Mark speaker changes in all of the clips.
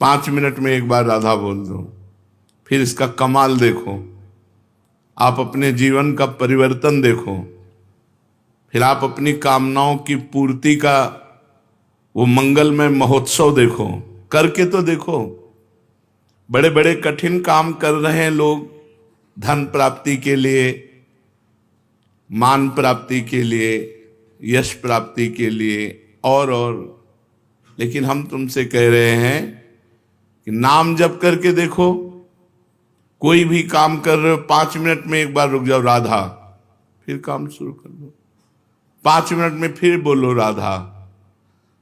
Speaker 1: 5 minute में एक बार राधा बोल दो, फिर इसका कमाल देखो, आप अपने जीवन का परिवर्तन देखो, फिर आप अपनी कामनाओं की पूर्ति का वो मंगलमय महोत्सव देखो, करके तो देखो। बड़े बड़े कठिन काम कर रहे हैं लोग, धन प्राप्ति के लिए, मान प्राप्ति के लिए, यश प्राप्ति के लिए और लेकिन हम तुमसे कह रहे हैं कि नाम जप करके देखो। कोई भी काम कर रहे हो, 5 मिनट में एक बार रुक जाओ, राधा, फिर काम शुरू कर दो। 5 मिनट में फिर बोलो राधा,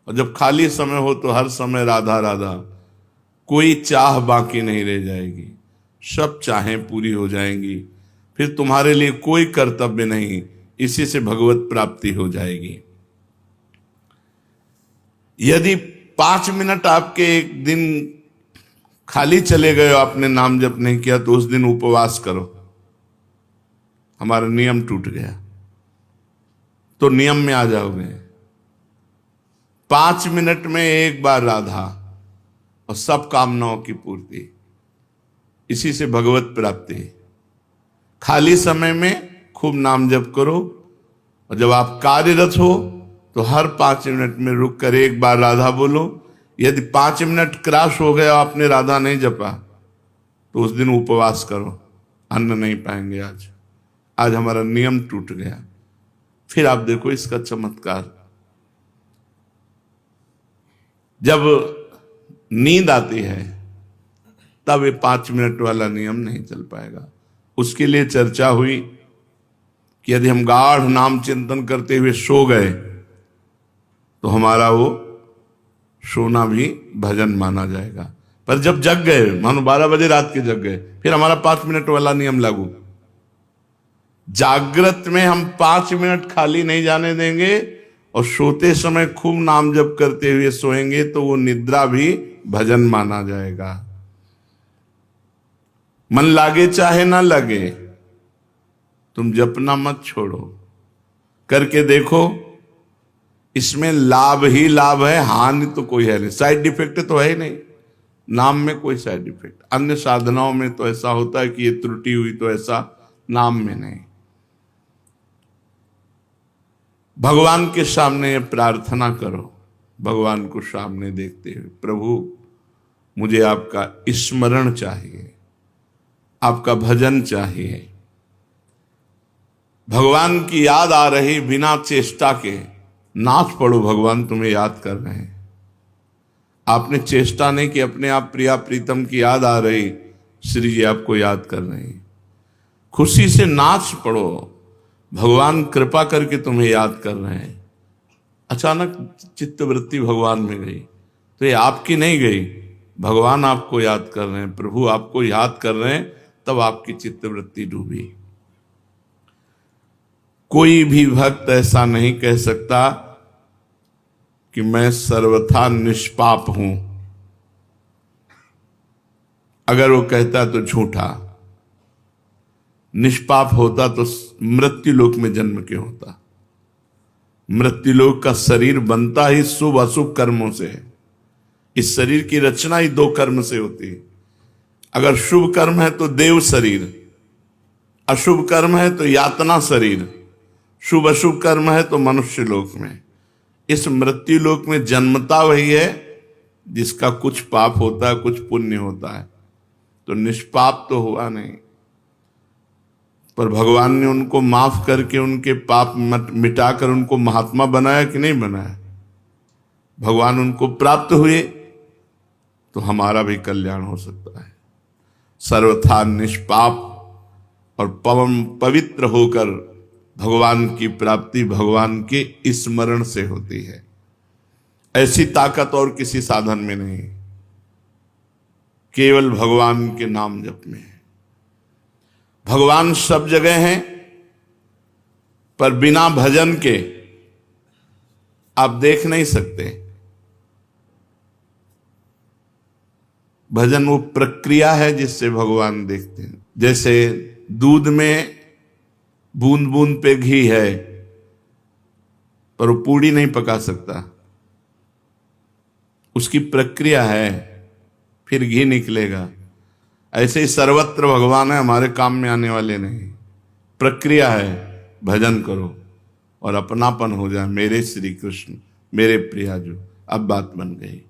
Speaker 1: और जब खाली समय हो तो हर समय राधा राधा। कोई चाह बाकी नहीं रह जाएगी, सब चाहें पूरी हो जाएंगी, फिर तुम्हारे लिए कोई कर्तव्य नहीं, इसी से भगवत प्राप्ति हो जाएगी। यदि 5 मिनट आपके एक दिन खाली चले गए, आपने नाम जप नहीं किया, तो उस दिन उपवास करो। हमारा नियम टूट गया, तो नियम में आ जाओगे। 5 मिनट में एक बार राधा और सब कामनाओं की पूर्ति, इसी से भगवत प्राप्ति। खाली समय में खूब नाम जप करो, और जब आप कार्यरत हो तो हर 5 मिनट में रुक कर एक बार राधा बोलो। यदि 5 मिनट क्रॉस हो गया, आपने राधा नहीं जपा, तो उस दिन उपवास करो, अन्न नहीं पाएंगे। आज हमारा नियम टूट गया। फिर आप देखो इसका चमत्कार। जब नींद आती है तब ये 5 मिनट वाला नियम नहीं चल पाएगा। उसके लिए चर्चा हुई कि यदि हम गाढ़ नाम चिंतन करते हुए सो गए तो हमारा वो सोना भी भजन माना जाएगा। पर जब जग गए, मानो 12 बजे रात के जग गए, फिर हमारा 5 मिनट वाला नियम लागू। जागृत में हम 5 मिनट खाली नहीं जाने देंगे, और सोते समय खूब नाम जप करते हुए सोएंगे तो वो निद्रा भी भजन माना जाएगा। मन लागे चाहे ना लगे, तुम जपना मत छोड़ो, करके देखो। इसमें लाभ ही लाभ है, हानि तो कोई है नहीं, साइड इफेक्ट तो है ही नहीं। नाम में कोई साइड इफेक्ट, अन्य साधनाओं में तो ऐसा होता है कि ये त्रुटि हुई, तो ऐसा नाम में नहीं। भगवान के सामने प्रार्थना करो, भगवान को सामने देखते हुए, प्रभु मुझे आपका स्मरण चाहिए, आपका भजन चाहिए। भगवान की याद आ रही बिना चेष्टा के, नाच पड़ो, भगवान तुम्हें याद कर रहे हैं। आपने चेष्टा नहीं कि अपने आप प्रिया प्रीतम की याद आ रही, श्री जी आपको याद कर रहे हैं। खुशी से नाच पड़ो, भगवान कृपा करके तुम्हें याद कर रहे हैं। अचानक चित्तवृत्ति भगवान में गई, तो ये आपकी नहीं गई, भगवान आपको याद कर रहे हैं, प्रभु आपको याद कर रहे हैं, तब आपकी चित्तवृत्ति डूबी। कोई भी भक्त ऐसा नहीं कह सकता कि मैं सर्वथा निष्पाप हूं। अगर वो कहता तो झूठा। निष्पाप होता तो मृत्युलोक में जन्म क्यों होता। मृत्युलोक का शरीर बनता ही शुभ अशुभ कर्मों से है। इस शरीर की रचना ही 2 कर्म से होती है। अगर शुभ कर्म है तो देव शरीर, अशुभ कर्म है तो यातना शरीर, शुभ अशुभ कर्म है तो मनुष्य लोक में। इस मृत्यु लोक में जन्मता वही है जिसका कुछ पाप होता है, कुछ पुण्य होता है। तो निष्पाप तो हुआ नहीं, पर भगवान ने उनको माफ करके उनके पाप मिटाकर उनको महात्मा बनाया कि नहीं बनाया। भगवान उनको प्राप्त हुए तो हमारा भी कल्याण हो सकता है। सर्वथा निष्पाप और पवित्र होकर भगवान की प्राप्ति भगवान के स्मरण से होती है। ऐसी ताकत और किसी साधन में नहीं, केवल भगवान के नाम जप में है। भगवान सब जगह हैं, पर बिना भजन के आप देख नहीं सकते। भजन वो प्रक्रिया है जिससे भगवान देखते हैं। जैसे दूध में बूंद बूंद पे घी है, पर वो पूड़ी नहीं पका सकता, उसकी प्रक्रिया है। फिर घी निकलेगा। ऐसे ही सर्वत्र भगवान है, हमारे काम में आने वाले नहीं। प्रक्रिया है, भजन करो और अपनापन हो जाए, मेरे श्री कृष्ण, मेरे प्रियाजू। अब बात बन गई।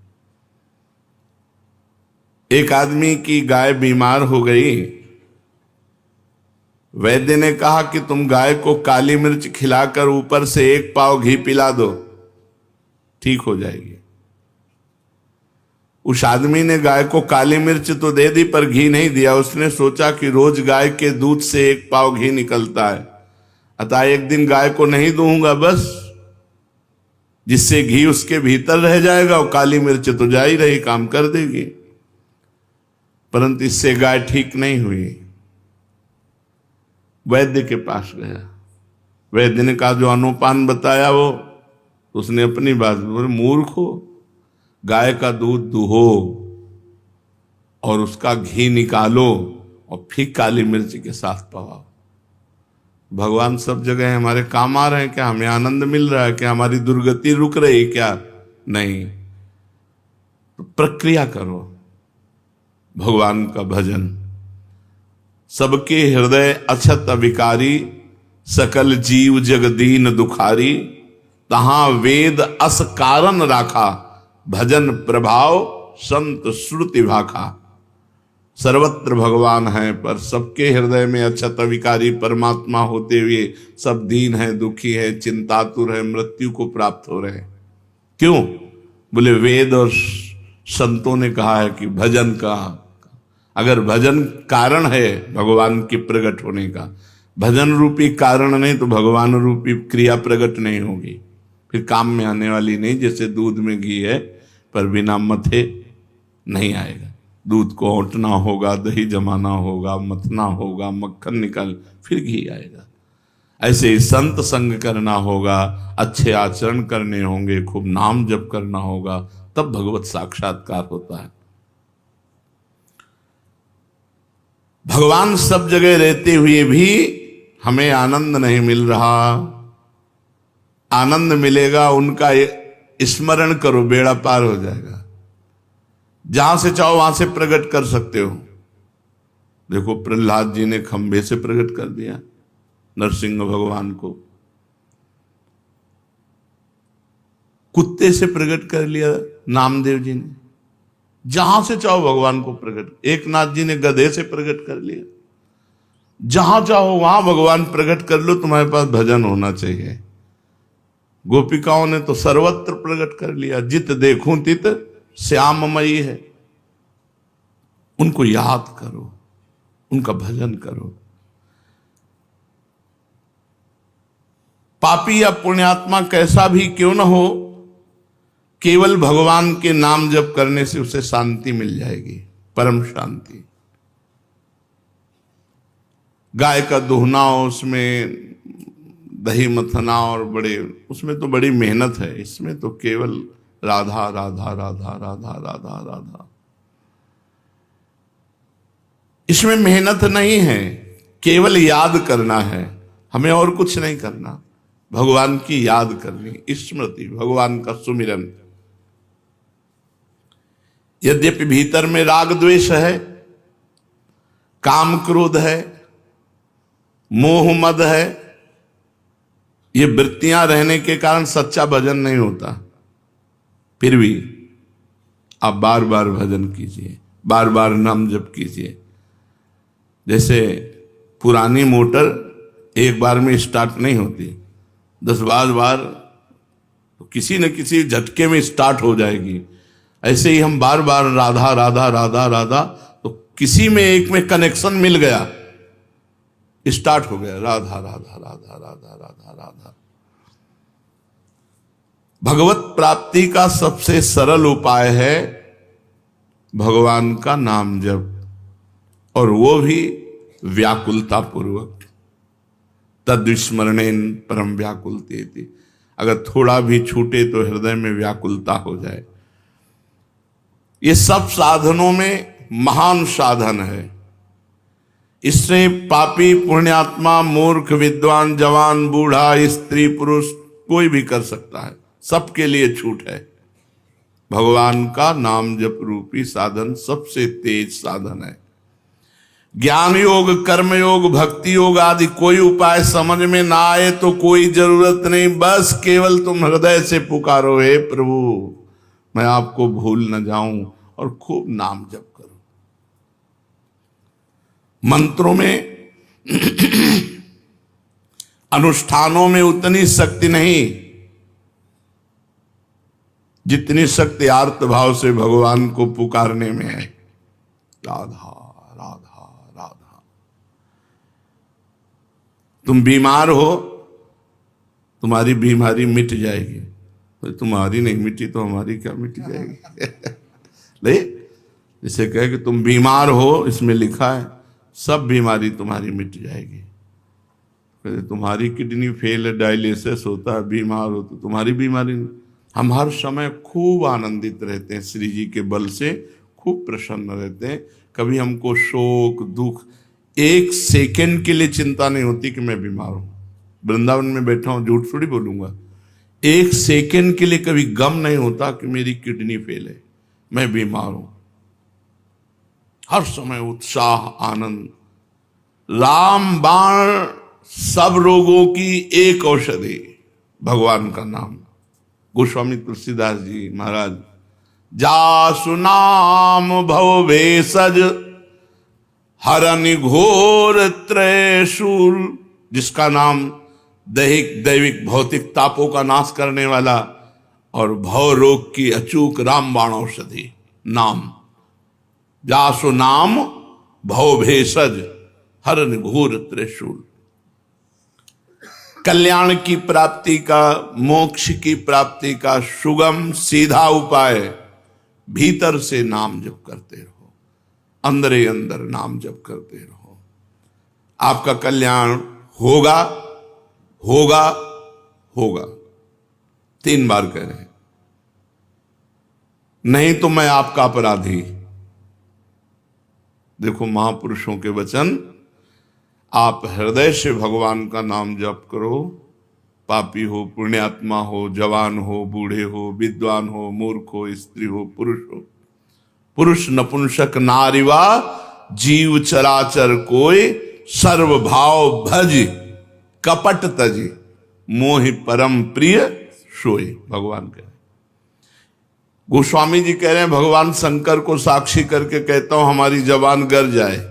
Speaker 1: एक आदमी की गाय बीमार हो गई। वैद्य ने कहा कि तुम गाय को काली मिर्च खिलाकर ऊपर से 1 पाव घी पिला दो, ठीक हो जाएगी। उस आदमी ने गाय को काली मिर्च तो दे दी पर घी नहीं दिया। उसने सोचा कि रोज गाय के दूध से 1 पाव घी निकलता है, अतः एक दिन गाय को नहीं दूंगा बस, जिससे घी उसके भीतर रह जाएगा और काली मिर्च तो जा ही रही, काम कर देगी। परंतु इससे गाय ठीक नहीं हुई। वैद्य के पास गया। वैद्य ने कहा जो अनुपान बताया वो, उसने अपनी बात बोले, मूर्ख हो, गाय का दूध दुहो और उसका घी निकालो और फिर काली मिर्च के साथ पवाओ। भगवान सब जगह है, हमारे काम आ रहे हैं क्या? हमें आनंद मिल रहा है क्या? हमारी दुर्गति रुक रही क्या? नहीं। तो प्रक्रिया करो भगवान का भजन। सबके हृदय अछत अविकारी, सकल जीव जगदीन दुखारी, तहां वेद अस कारण राखा, भजन प्रभाव संत श्रुति भाखा। सर्वत्र भगवान है पर सबके हृदय में अछत अविकारी परमात्मा होते हुए सब दीन है, दुखी है, चिंतातुर है, मृत्यु को प्राप्त हो रहे हैं। क्यों? बोले वेद और संतों ने कहा है कि भजन का, अगर भजन कारण है भगवान के प्रकट होने का, भजन रूपी कारण नहीं तो भगवान रूपी क्रिया प्रकट नहीं होगी, फिर काम में आने वाली नहीं। जैसे दूध में घी है पर बिना मथे नहीं आएगा। दूध को औंटना होगा, दही जमाना होगा, मथना होगा, मक्खन निकाल फिर घी आएगा। ऐसे ही संत संग करना होगा, अच्छे आचरण करने होंगे, खूब नाम जप करना होगा, तब भगवत साक्षात्कार होता है। भगवान सब जगह रहते हुए भी हमें आनंद नहीं मिल रहा। आनंद मिलेगा, उनका स्मरण करो, बेड़ा पार हो जाएगा। जहां से चाहो वहां से प्रकट कर सकते हो। देखो प्रहलाद जी ने खंभे से प्रकट कर दिया नरसिंह भगवान को, कुत्ते से प्रकट कर लिया नामदेव जी ने, जहां से चाहो भगवान को प्रकट। एकनाथ जी ने गधे से प्रकट कर लिया। जहां चाहो वहां भगवान प्रकट कर लो, तुम्हारे पास भजन होना चाहिए। गोपिकाओं ने तो सर्वत्र प्रकट कर लिया, जित देखूं तित श्याममयी है। उनको याद करो, उनका भजन करो। पापी या पुण्यात्मा कैसा भी क्यों न हो, केवल भगवान के नाम जप करने से उसे शांति मिल जाएगी, परम शांति। गाय का दुहना, उसमें दही मथना और बड़े, उसमें तो बड़ी मेहनत है। इसमें तो केवल राधा राधा राधा राधा राधा राधा, इसमें मेहनत नहीं है, केवल याद करना है। हमें और कुछ नहीं करना, भगवान की याद करनी, स्मृति, भगवान का सुमिरन। यद्यपि भीतर में राग द्वेष है, काम क्रोध है, मोह मद है, ये वृत्तियां रहने के कारण सच्चा भजन नहीं होता। फिर भी आप बार बार भजन कीजिए, बार बार नाम जप कीजिए। जैसे पुरानी मोटर एक बार में स्टार्ट नहीं होती, 10-12 बार तो किसी न किसी झटके में स्टार्ट हो जाएगी। ऐसे ही हम बार बार राधा राधा राधा राधा, तो किसी में एक में कनेक्शन मिल गया, स्टार्ट हो गया राधा राधा राधा राधा राधा राधा। भगवत प्राप्ति का सबसे सरल उपाय है भगवान का नाम जप, और वो भी व्याकुलता पूर्वक। तद्विस्मरणेन परम व्याकुलते, अगर थोड़ा भी छूटे तो हृदय में व्याकुलता हो जाए। ये सब साधनों में महान साधन है। इससे पापी पुण्यात्मा मूर्ख विद्वान जवान बूढ़ा स्त्री पुरुष कोई भी कर सकता है, सबके लिए छूट है। भगवान का नाम जप रूपी साधन सबसे तेज साधन है। ज्ञान योग, कर्म योग, भक्ति योग आदि कोई उपाय समझ में ना आए तो कोई जरूरत नहीं, बस केवल तुम हृदय से पुकारो, हे प्रभु मैं आपको भूल न जाऊं, और खूब नाम जप करो। मंत्रों में अनुष्ठानों में उतनी शक्ति नहीं जितनी शक्ति आर्त भाव से भगवान को पुकारने में है। राधा राधा राधा। तुम बीमार हो, तुम्हारी बीमारी मिट जाएगी, तुम्हारी नहीं मिटी तो हमारी क्या मिट जाएगी। ले जैसे कहे कि तुम बीमार हो, इसमें लिखा है सब बीमारी तुम्हारी मिट जाएगी। तुम्हारी किडनी फेल है, डायलिसिस होता है, बीमार हो तो तुम्हारी बीमारी नहीं। हम हर समय खूब आनंदित रहते हैं, श्री जी के बल से खूब प्रसन्न रहते हैं। कभी हमको शोक दुख, एक सेकंड के लिए चिंता नहीं होती कि मैं बीमार हूं। वृंदावन में बैठा हूं, झूठ थोड़ी बोलूंगा, एक सेकंड के लिए कभी गम नहीं होता कि मेरी किडनी फेल है, मैं बीमार हूं। हर समय उत्साह आनंद। राम बाण सब रोगों की एक औषधि, भगवान का नाम। गोस्वामी तुलसीदास जी महाराज, जासु नाम भव भेषज हरनि घोर त्रयशूल, जिसका नाम दैविक भौतिक तापों का नाश करने वाला और भव रोग की अचूक रामबाण औषधि नाम। जासु नाम भव भेषज हरनि घोर त्रयशूल। कल्याण की प्राप्ति का, मोक्ष की प्राप्ति का सुगम सीधा उपाय, भीतर से नाम जप करते रहो, अंदरे अंदर नाम जप करते रहो। आपका कल्याण होगा होगा होगा। 3 बार कह रहे हैं, नहीं तो मैं आपका अपराधी। देखो महापुरुषों के वचन, आप हृदय से भगवान का नाम जप करो, पापी हो, पुण्यात्मा हो, जवान हो, बूढ़े हो, विद्वान हो, मूर्ख हो, स्त्री हो, पुरुष नपुंसक नारीवा, जीव चराचर कोई, सर्व भाव भज कपट तजी, मोहि परम प्रिय सोई। भगवान कह रहे, गोस्वामी जी कह रहे हैं, भगवान शंकर को साक्षी करके कहता हूं हमारी जबान गर जाए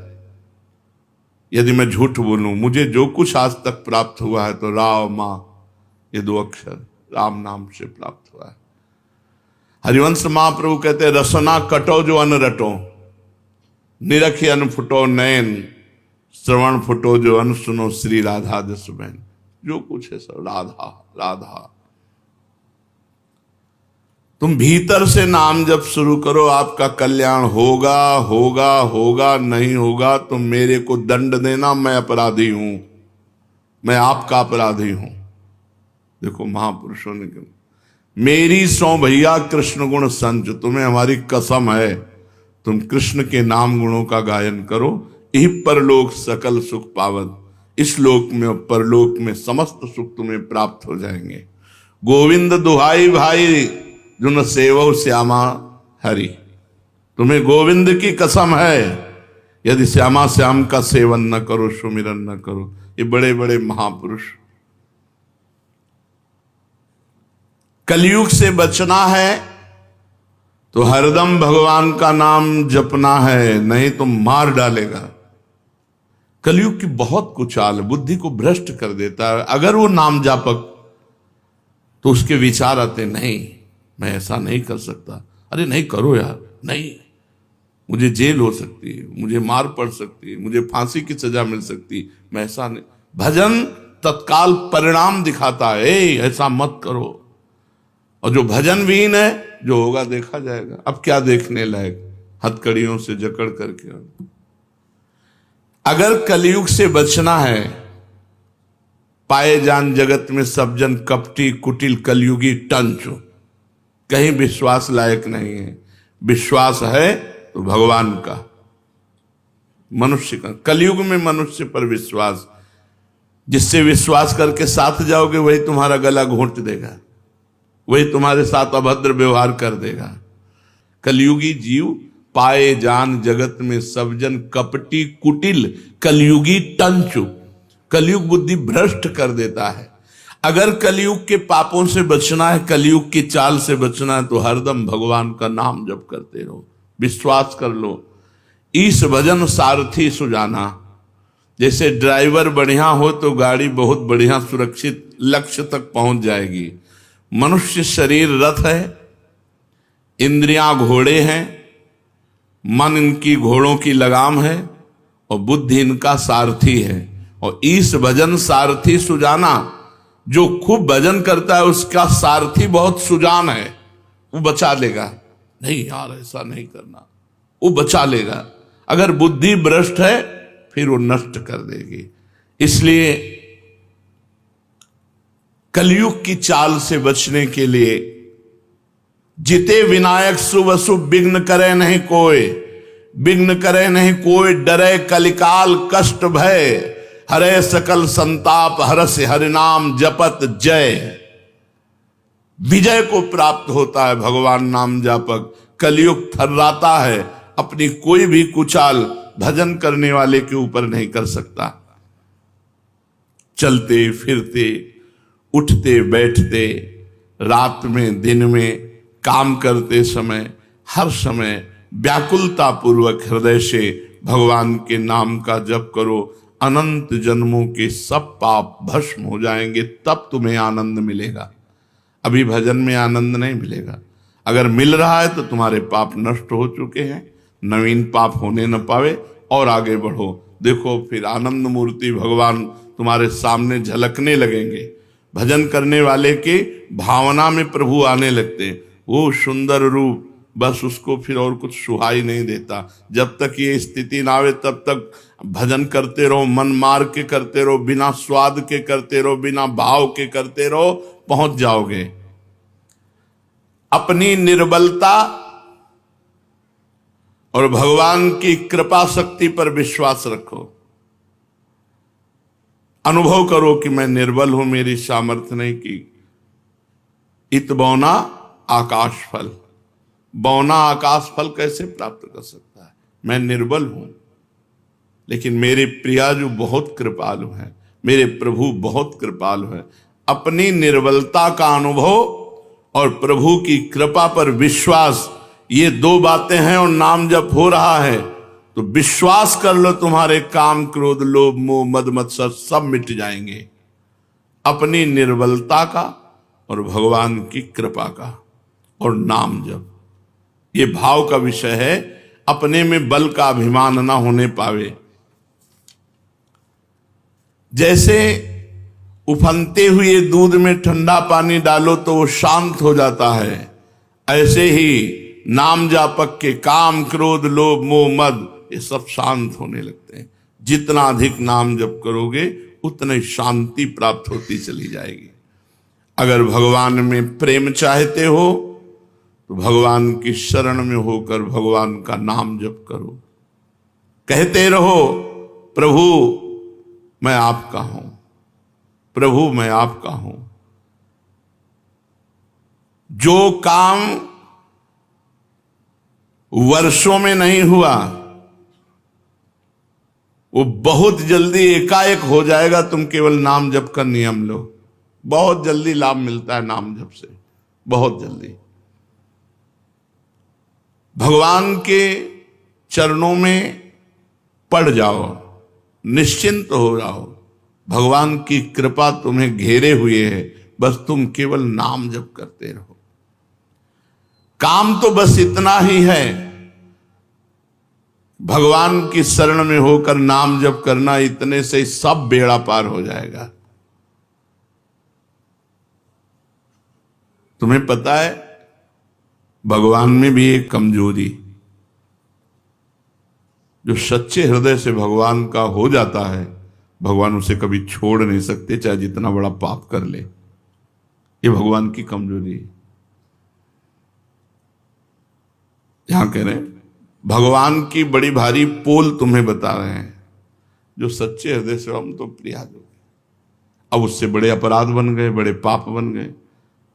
Speaker 1: यदि मैं झूठ बोलूं। मुझे जो कुछ आज तक प्राप्त हुआ है तो राम मां, ये 2 अक्षर राम नाम से प्राप्त हुआ है। हरिवंश महाप्रभु कहते हैं, रसना कटो जो अन रटो, निरखी अन फुटो नयन, श्रवण फुटो जो अन सुनो, श्री राधा जस बहन। जो कुछ है सब राधा राधा। तुम भीतर से नाम जब शुरू करो, आपका कल्याण होगा होगा होगा। नहीं होगा तो मेरे को दंड देना, मैं अपराधी हूं, मैं आपका अपराधी हूं। देखो महापुरुषों ने कहा, मेरी सौ भैया कृष्ण गुण संच, तुम्हें हमारी कसम है, तुम कृष्ण के नाम गुणों का गायन करो, यही परलोक सकल सुख पावन। इस लोक में और परलोक में समस्त सुख तुम्हें प्राप्त हो जाएंगे। गोविंद दुहाई भाई जो न सेवो श्यामा हरि, तुम्हें गोविंद की कसम है, यदि श्यामा श्याम का सेवन न करो, सुमिरन न करो। ये बड़े बड़े महापुरुष। कलयुग से बचना है तो हरदम भगवान का नाम जपना है, नहीं तो मार डालेगा। कलयुग की बहुत कुचाल बुद्धि को भ्रष्ट कर देता है। अगर वो नाम जापक तो उसके विचार आते, नहीं मैं ऐसा नहीं कर सकता, अरे नहीं करो यार, नहीं मुझे जेल हो सकती है, मुझे मार पड़ सकती है, मुझे फांसी की सजा मिल सकती है, मैं ऐसा नहीं। भजन तत्काल परिणाम दिखाता है, ऐसा मत करो। और जो भजन विहीन है, जो होगा देखा जाएगा। अब क्या देखने लायक, हथकड़ियों से जकड़ करके। अगर कलयुग से बचना है, पाए जान जगत में सब जन कपटी कुटिल कलयुगी टंच, कहीं विश्वास लायक नहीं है। विश्वास है तो भगवान का, मनुष्य का। कलयुग में मनुष्य पर विश्वास, जिससे विश्वास करके साथ जाओगे वही तुम्हारा गला घोंट देगा, वही तुम्हारे साथ अभद्र व्यवहार कर देगा। कलयुगी जीव पाए जान जगत में सब जन, कपटी कुटिल कलयुगी टंचु। कलयुग बुद्धि भ्रष्ट कर देता है। अगर कलयुग के पापों से बचना है, कलयुग की चाल से बचना है, तो हरदम भगवान का नाम जप करते रहो। विश्वास कर लो, ईश भजन सारथी सुजाना। जैसे ड्राइवर बढ़िया हो तो गाड़ी बहुत बढ़िया सुरक्षित लक्ष्य तक पहुंच जाएगी। मनुष्य शरीर रथ है, इंद्रियां घोड़े हैं, मन इनकी घोड़ों की लगाम है और बुद्धि इनका सारथी है। और ईश भजन सारथी सुजाना, जो खूब भजन करता है उसका सारथी बहुत सुजान है, वो बचा लेगा। नहीं यार ऐसा नहीं करना, वो बचा लेगा। अगर बुद्धि भ्रष्ट है फिर वो नष्ट कर देगी। इसलिए कलयुग की चाल से बचने के लिए जिते विनायक शुभ अशुभ विघ्न करे नहीं कोई, विघ्न करे नहीं कोई, डरे कलिकाल कष्ट भय, हरे सकल संताप हरस हरिनाम जपत जय। विजय को प्राप्त होता है भगवान नाम जापक। कलयुग थर्राता है, अपनी कोई भी कुचाल भजन करने वाले के ऊपर नहीं कर सकता। चलते फिरते, उठते बैठते, रात में दिन में, काम करते समय, हर समय व्याकुलता पूर्वक हृदय से भगवान के नाम का जप करो। अनंत जन्मों के सब पाप भस्म हो जाएंगे, तब तुम्हें आनंद मिलेगा। अभी भजन में आनंद नहीं मिलेगा। अगर मिल रहा है तो तुम्हारे पाप नष्ट हो चुके हैं, नवीन पाप होने न पावे और आगे बढ़ो। देखो फिर आनंद मूर्ति भगवान तुम्हारे सामने झलकने लगेंगे। भजन करने वाले के भावना में प्रभु आने लगते हैं। वो सुंदर रूप, बस उसको फिर और कुछ सुहाई नहीं देता। जब तक ये स्थिति ना आवे तब तक भजन करते रहो, मन मार के करते रहो, बिना स्वाद के करते रहो, बिना भाव के करते रहो, पहुंच जाओगे। अपनी निर्बलता और भगवान की कृपा शक्ति पर विश्वास रखो। अनुभव करो कि मैं निर्बल हूं, मेरी सामर्थ्य नहीं की। इत बौना आकाश फल, बौना आकाश फल कैसे प्राप्त कर सकता है? मैं निर्बल हूं, लेकिन मेरे प्रिया जो बहुत कृपालु हैं, मेरे प्रभु बहुत कृपालु हैं। अपनी निर्बलता का अनुभव और प्रभु की कृपा पर विश्वास, ये दो बातें हैं। और नाम जप हो रहा है तो विश्वास कर लो, तुम्हारे काम क्रोध लोभ मोह मद मत्सर सब मिट जाएंगे। अपनी निर्बलता का और भगवान की कृपा का और नाम जप, ये भाव का विषय है। अपने में बल का अभिमान ना होने पावे। जैसे उफनते हुए दूध में ठंडा पानी डालो तो वो शांत हो जाता है, ऐसे ही नाम जापक के काम क्रोध लोभ मोह मद ये सब शांत होने लगते हैं। जितना अधिक नाम जप करोगे उतनी शांति प्राप्त होती चली जाएगी। अगर भगवान में प्रेम चाहते हो तो भगवान की शरण में होकर भगवान का नाम जप करो। कहते रहो, प्रभु मैं आपका हूं, प्रभु मैं आपका हूं। जो काम वर्षों में नहीं हुआ वो बहुत जल्दी एकाएक हो जाएगा। तुम केवल नाम जप का नियम लो, बहुत जल्दी लाभ मिलता है नाम जप से, बहुत जल्दी। भगवान के चरणों में पड़ जाओ, निश्चिंत हो जाओ। भगवान की कृपा तुम्हें घेरे हुए है, बस तुम केवल नाम जप करते रहो। काम तो बस इतना ही है, भगवान की शरण में होकर नाम जप करना, इतने से सब बेड़ा पार हो जाएगा। तुम्हें पता है भगवान में भी एक कमजोरी, जो सच्चे हृदय से भगवान का हो जाता है, भगवान उसे कभी छोड़ नहीं सकते, चाहे जितना बड़ा पाप कर ले। ये भगवान की कमजोरी है। यहां कह रहे हैं भगवान की बड़ी भारी पोल तुम्हें बता रहे हैं। जो सच्चे हृदय से हम तो प्रिया जो, अब उससे बड़े अपराध बन गए, बड़े पाप बन गए,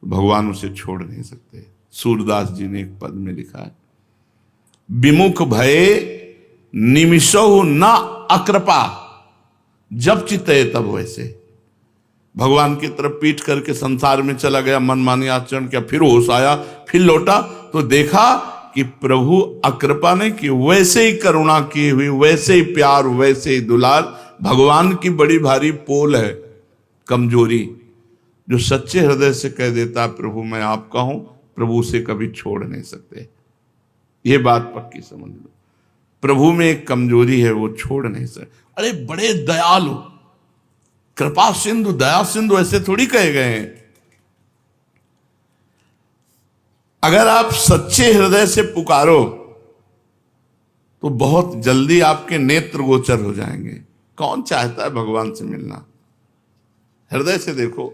Speaker 1: भगवान उसे छोड़ नहीं सकते। सूरदास जी ने एक पद में लिखा है, विमुख भये निमिषौ न अकृपा। जब चित्ते तब वैसे। भगवान की तरफ पीठ करके संसार में चला गया, मनमानी आचरण किया, फिर होश आया, फिर लौटा तो देखा कि प्रभु अकृपा नहीं की, वैसे ही करुणा की हुई, वैसे ही प्यार, वैसे ही दुलार। भगवान की बड़ी भारी पोल है कमजोरी। जो सच्चे हृदय से कह देता है प्रभु मैं आपका हूं, प्रभु उसे कभी छोड़ नहीं सकते। ये बात पक्की समझ लो। प्रभु में एक कमजोरी है, वो छोड़ नहीं सकते। अरे बड़े दयालु, कृपा सिंधु, दया सिंधु, ऐसे थोड़ी कहे गए हैं। अगर आप सच्चे हृदय से पुकारो तो बहुत जल्दी आपके नेत्र गोचर हो जाएंगे। कौन चाहता है भगवान से मिलना? हृदय से देखो।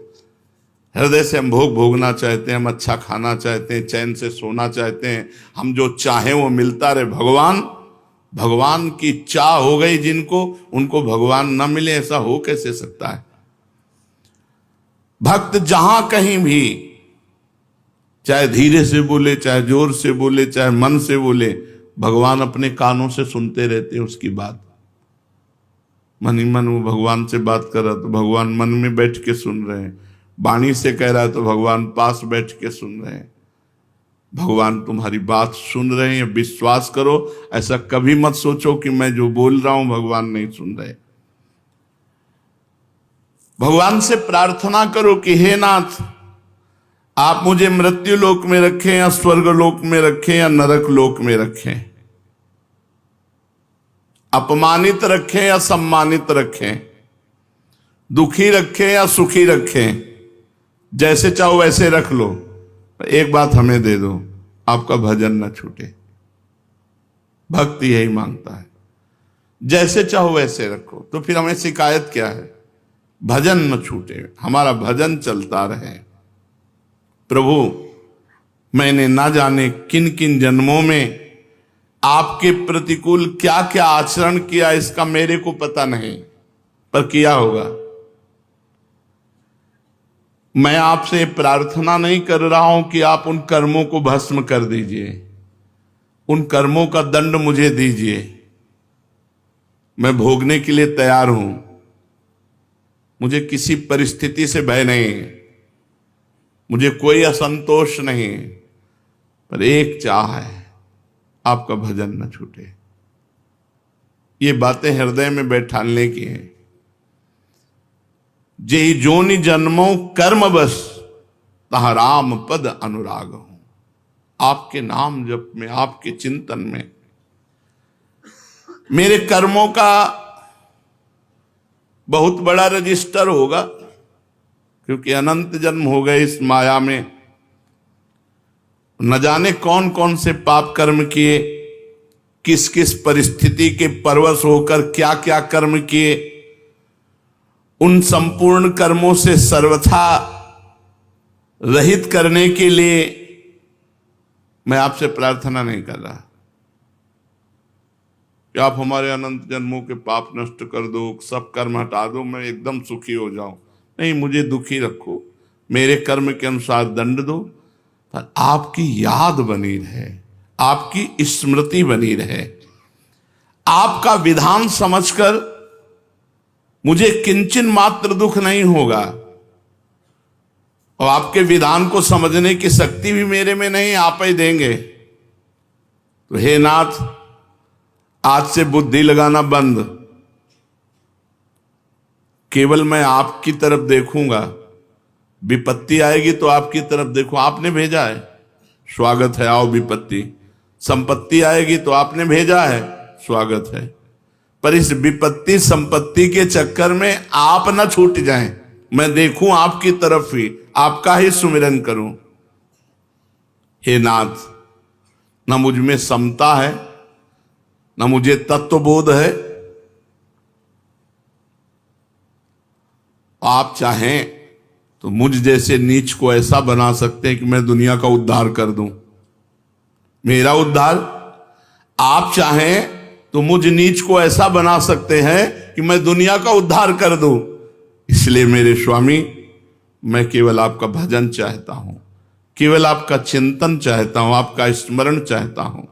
Speaker 1: हृदय से हम भोग भोगना चाहते हैं, हम अच्छा खाना चाहते हैं, चैन से सोना चाहते हैं, हम जो चाहें वो मिलता रहे। भगवान की चाह हो गई जिनको, उनको भगवान न मिले, ऐसा हो कैसे सकता है? भक्त जहां कहीं भी, चाहे धीरे से बोले, चाहे जोर से बोले, चाहे मन से बोले, भगवान अपने कानों से सुनते रहते हैं उसकी बात। मन ही मन वो भगवान से बात कर रहा तो भगवान मन में बैठ के सुन रहे हैं, वाणी से कह रहा है तो भगवान पास बैठ के सुन रहे हैं। भगवान तुम्हारी बात सुन रहे हैं, विश्वास करो। ऐसा कभी मत सोचो कि मैं जो बोल रहा हूं भगवान नहीं सुन रहे। भगवान से प्रार्थना करो कि हे नाथ, आप मुझे मृत्यु लोक में रखें या स्वर्ग लोक में रखें या नरक लोक में रखें, अपमानित रखें या सम्मानित रखें, दुखी रखें या सुखी रखें, जैसे चाहो वैसे रख लो। एक बात हमें दे दो, आपका भजन न छूटे। भक्ति यही मांगता है, जैसे चाहो वैसे रखो। तो फिर हमें शिकायत क्या है? भजन न छूटे, हमारा भजन चलता रहे। प्रभु मैंने ना जाने किन किन जन्मों में आपके प्रतिकूल क्या क्या आचरण किया, इसका मेरे को पता नहीं, पर किया होगा। मैं आपसे प्रार्थना नहीं कर रहा हूं कि आप उन कर्मों को भस्म कर दीजिए, उन कर्मों का दंड मुझे दीजिए। मैं भोगने के लिए तैयार हूं, मुझे किसी परिस्थिति से भय नहीं, मुझे कोई असंतोष नहीं, पर एक चाह है, आपका भजन न छूटे। ये बातें हृदय में बैठाने की हैं। जेहि जोनि जन्मों कर्म बस, तहाँ राम पद अनुराग हूं। आपके नाम जप में, आपके चिंतन में मेरे कर्मों का बहुत बड़ा रजिस्टर होगा, क्योंकि अनंत जन्म हो गए इस माया में। न जाने कौन कौन से पाप कर्म किए, किस किस परिस्थिति के परवश होकर क्या क्या कर्म किए। उन संपूर्ण कर्मों से सर्वथा रहित करने के लिए मैं आपसे प्रार्थना नहीं कर रहा कि आप हमारे अनंत जन्मों के पाप नष्ट कर दो, सब कर्म हटा दो, मैं एकदम सुखी हो जाऊं। नहीं, मुझे दुखी रखो, मेरे कर्म के अनुसार दंड दो, पर आपकी याद बनी रहे, आपकी स्मृति बनी रहे। आपका विधान समझकर मुझे किंचन मात्र दुख नहीं होगा, और आपके विधान को समझने की शक्ति भी मेरे में नहीं, आप ही देंगे। तो हे नाथ, आज से बुद्धि लगाना बंद, केवल मैं आपकी तरफ देखूंगा। विपत्ति आएगी तो आपकी तरफ देखो, आपने भेजा है, स्वागत है, आओ विपत्ति। संपत्ति आएगी तो आपने भेजा है, स्वागत है। पर इस विपत्ति संपत्ति के चक्कर में आप न छूट जाएं, मैं देखूं आपकी तरफ ही, आपका ही सुमिरन करूं। हे नाथ, न मुझ में समता है, न मुझे तत्वबोध है। आप चाहें तो मुझ जैसे नीच को ऐसा बना सकते हैं कि मैं दुनिया का उद्धार कर दूं, मेरा उद्धार। आप चाहें तो मुझ नीच को ऐसा बना सकते हैं कि मैं दुनिया का उद्धार कर दूं। इसलिए मेरे स्वामी, मैं केवल आपका भजन चाहता हूं, केवल आपका चिंतन चाहता हूं, आपका स्मरण चाहता हूं।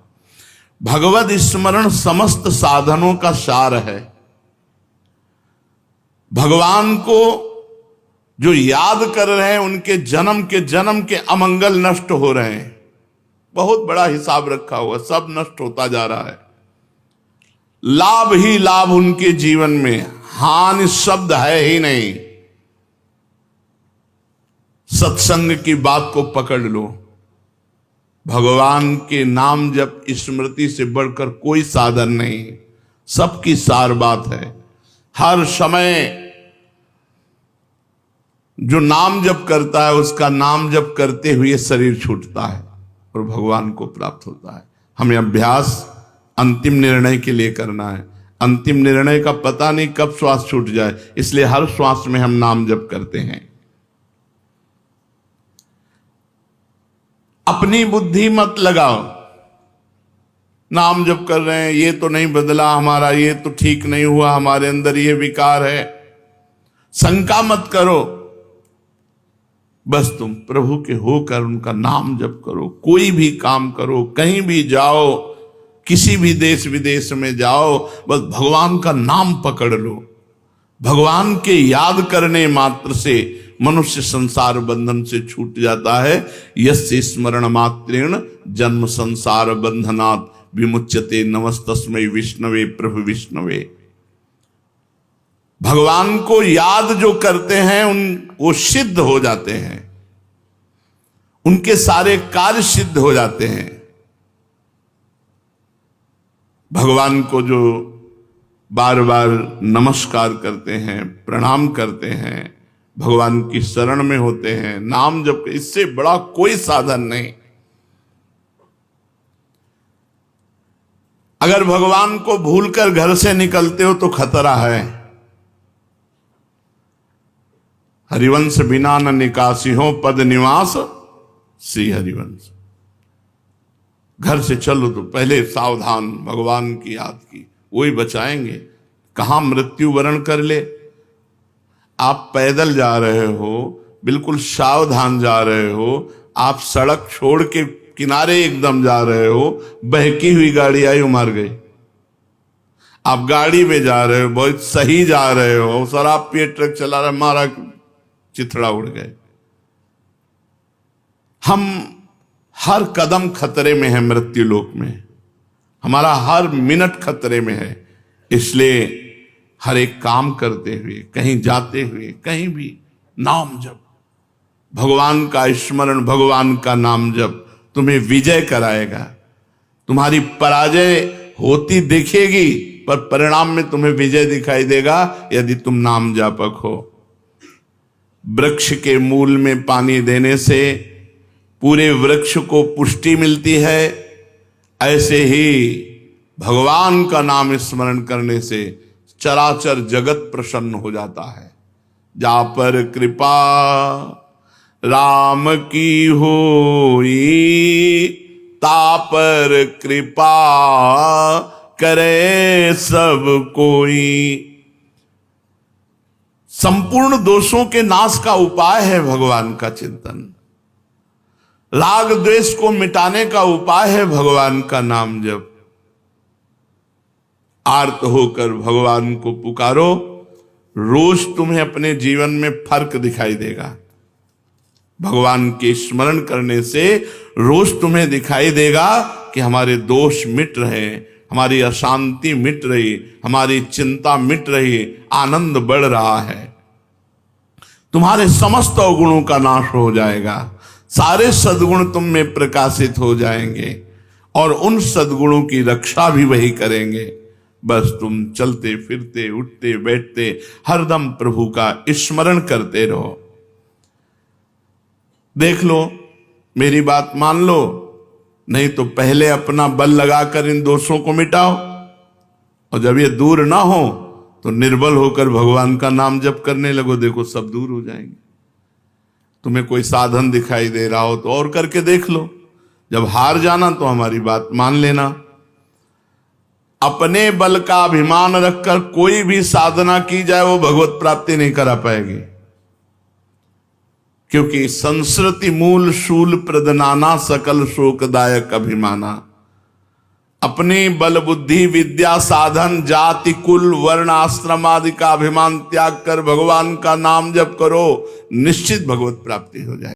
Speaker 1: भगवद स्मरण समस्त साधनों का सार है। भगवान को जो याद कर रहे हैं उनके जन्म के अमंगल नष्ट हो रहे हैं। बहुत बड़ा हिसाब रखा हुआ, सब नष्ट होता जा रहा है। लाभ ही लाभ उनके जीवन में, हानि शब्द है ही नहीं। सत्संग की बात को पकड़ लो। भगवान के नाम जप स्मृति से बढ़कर कोई साधन नहीं, सबकी सार बात है। हर समय जो नाम जप करता है उसका नाम जप करते हुए शरीर छूटता है और भगवान को प्राप्त होता है। हमें अभ्यास अंतिम निर्णय के लिए करना है। अंतिम निर्णय का पता नहीं कब श्वास छूट जाए, इसलिए हर श्वास में हम नाम जप करते हैं। अपनी बुद्धि मत लगाओ। नाम जप कर रहे हैं, ये तो नहीं बदला हमारा, ये तो ठीक नहीं हुआ, हमारे अंदर ये विकार है, शंका मत करो। बस तुम प्रभु के होकर उनका नाम जप करो। कोई भी काम करो, कहीं भी जाओ, किसी भी देश विदेश में जाओ, बस भगवान का नाम पकड़ लो। भगवान के याद करने मात्र से मनुष्य संसार बंधन से छूट जाता है। यस्य स्मरण मात्रेण जन्म संसार बंधनात् विमुच्यते। नमस्तस्मै विष्णवे प्रभु विष्णवे। भगवान को याद जो करते हैं वो सिद्ध हो जाते हैं, उनके सारे कार्य सिद्ध हो जाते हैं। भगवान को जो बार बार नमस्कार करते हैं, प्रणाम करते हैं, भगवान की शरण में होते हैं, नाम जप, इससे बड़ा कोई साधन नहीं। अगर भगवान को भूलकर घर से निकलते हो तो खतरा है। हरिवंश बिना न निकासी हो पद निवास श्री हरिवंश। घर से चलो तो पहले सावधान, भगवान की याद की, वही बचाएंगे। कहां मृत्यु वरण कर ले। आप पैदल जा रहे हो, बिल्कुल सावधान जा रहे हो, आप सड़क छोड़ के किनारे एकदम जा रहे हो, बहकी हुई गाड़ी आई, मार गई। आप गाड़ी में जा रहे हो, बहुत सही जा रहे हो, शराब पिए ट्रक चला रहे, मारा, चिथड़ा उड़ गए। हम हर कदम खतरे में है, मृत्यु लोक में हमारा हर मिनट खतरे में है। इसलिए हर एक काम करते हुए, कहीं जाते हुए, कहीं भी नाम जप, भगवान का स्मरण, भगवान का नाम जप तुम्हें विजय कराएगा। तुम्हारी पराजय होती दिखेगी पर परिणाम में तुम्हें विजय दिखाई देगा यदि तुम नाम जापक हो। वृक्ष के मूल में पानी देने से पूरे वृक्ष को पुष्टि मिलती है, ऐसे ही भगवान का नाम स्मरण करने से चराचर जगत प्रसन्न हो जाता है। जा पर कृपा राम की होई, ता पर कृपा करे सब कोई। संपूर्ण दोषों के नाश का उपाय है भगवान का चिंतन। राग द्वेष को मिटाने का उपाय है भगवान का नाम जप। आर्त होकर भगवान को पुकारो, रोज तुम्हें अपने जीवन में फर्क दिखाई देगा। भगवान के स्मरण करने से रोज तुम्हें दिखाई देगा कि हमारे दोष मिट रहे, हमारी अशांति मिट रही, हमारी चिंता मिट रही, आनंद बढ़ रहा है। तुम्हारे समस्त अवगुणों का नाश हो जाएगा, सारे सद्गुण तुम में प्रकाशित हो जाएंगे और उन सद्गुणों की रक्षा भी वही करेंगे। बस तुम चलते फिरते उठते बैठते हरदम प्रभु का स्मरण करते रहो। देख लो, मेरी बात मान लो, नहीं तो पहले अपना बल लगाकर इन दोषों को मिटाओ, और जब ये दूर ना हो तो निर्बल होकर भगवान का नाम जप करने लगो। देखो सब दूर हो जाएंगे। तुम्हें कोई साधन दिखाई दे रहा हो तो और करके देख लो। जब हार जाना तो हमारी बात मान लेना। अपने बल का अभिमान रखकर कोई भी साधना की जाए वो भगवत प्राप्ति नहीं करा पाएगी, क्योंकि संस्कृति मूल शूल प्रदनाना सकल शोकदायक अभिमाना। अपनी बल बुद्धि विद्या साधन जाति कुल वर्ण आश्रम आदि का अभिमान त्याग कर भगवान का नाम जप करो, निश्चित भगवत प्राप्ति हो जाए।